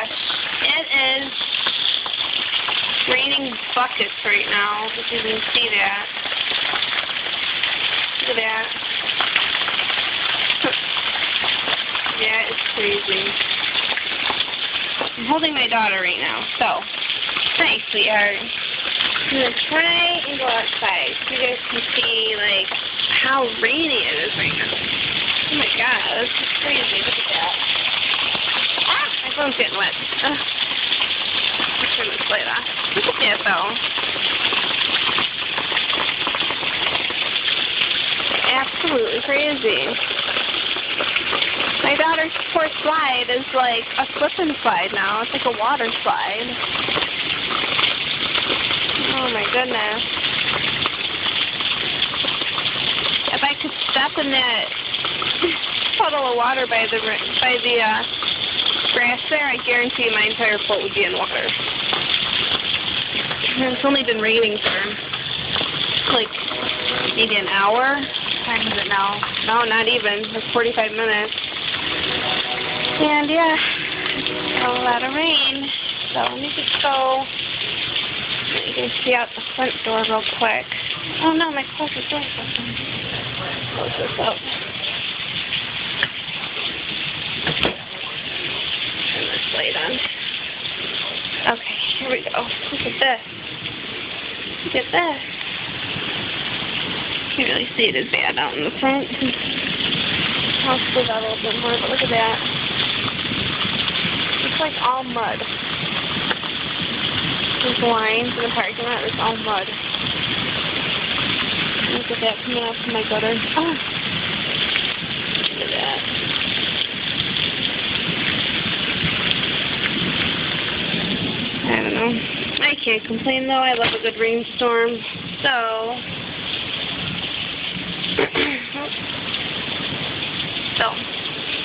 gosh. It is raining buckets right now, if you can see that. Look at that. Yeah, it's crazy. I'm holding my daughter right now, so. Hi, sweetheart. I'm going to try and go outside so you guys can see, like, how rainy it is right now. Oh my god, this is crazy. Look at that. Ah, my phone's getting wet. Ugh. Let's turn this light off. Look at that, though. Absolutely crazy. My daughter's poor slide is like a slip and slide now. It's like a water slide. Oh my goodness. If I could step in that puddle of water by the grass there, I guarantee my entire foot would be in water. And it's only been raining for like maybe an hour. What time is it now? No, not even. It's 45 minutes. And yeah, a lot of rain. So let me just go. You can see out the front door real quick. Oh no, my closet door's open. Close this up. Turn this light on. Okay, here we go. Look at this. Look at this. You can't really see it as bad out in the front. I'll split out a little bit more, but look at that. It's like all mud. There's lines in the parking lot. It's all mud. Look at that coming out from my gutter. Oh. Look at that. I don't know. I can't complain though. I love a good rainstorm. So.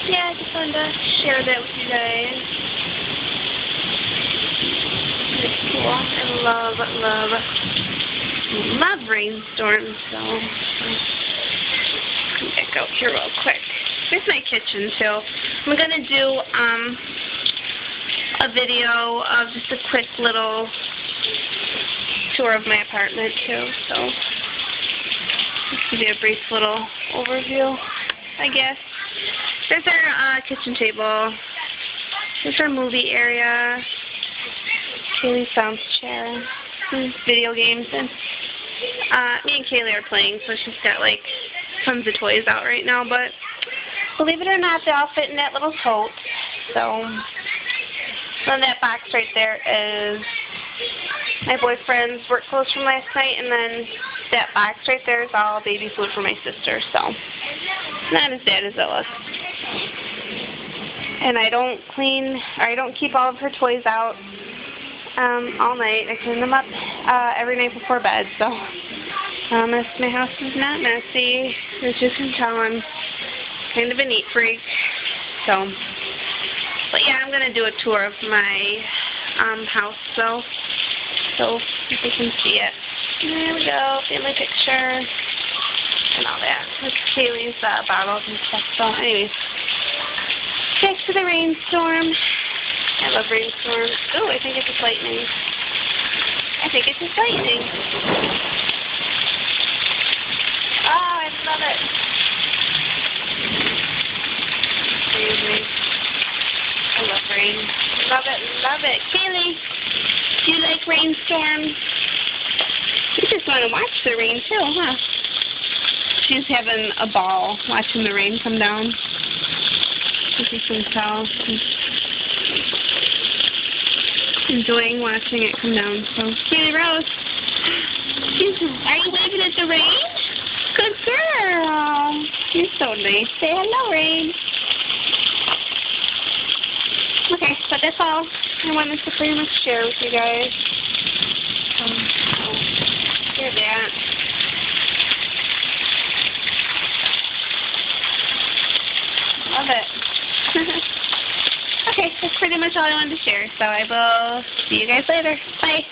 Yeah, I just wanted to share that with you guys. It's cool. I love rainstorms, so come back out here real quick. Here's my kitchen too. I'm gonna do a video of just a quick little tour of my apartment too, so this will be a brief little overview, I guess. There's our kitchen table. There's our movie area. Kaylee's bounce chair. Video games. And me and Kaylee are playing, so she's got like tons of toys out right now. But believe it or not, they all fit in that little tote. So then that box right there is my boyfriend's work clothes from last night, and then that box right there is all baby food for my sister. So not as bad as it looks. And I don't keep all of her toys out all night. I clean them up every night before bed. So my house is not messy. As you can tell, I'm kind of a neat freak. So, but yeah, I'm gonna do a tour of my house though, so if you can see it. There we go, family picture and all that. That's Kaylee's bottles and stuff. So anyways, back to the rainstorm. I love rainstorms. Oh, I think it's just lightning. Oh, I love it. Crazy. I love rain. Love it. Kaylee, do you like rainstorms? You just want to watch the rain too, huh? She's having a ball watching the rain come down. As you can tell, she's enjoying watching it come down. So, Kaylee Rose, are you waving at the rain? Good girl. You're so nice. Say hello, rain. Okay, but that's all I wanted to pretty much share with you guys. Hear that. Love it. Okay, that's pretty much all I wanted to share. So I will see you guys later. Bye.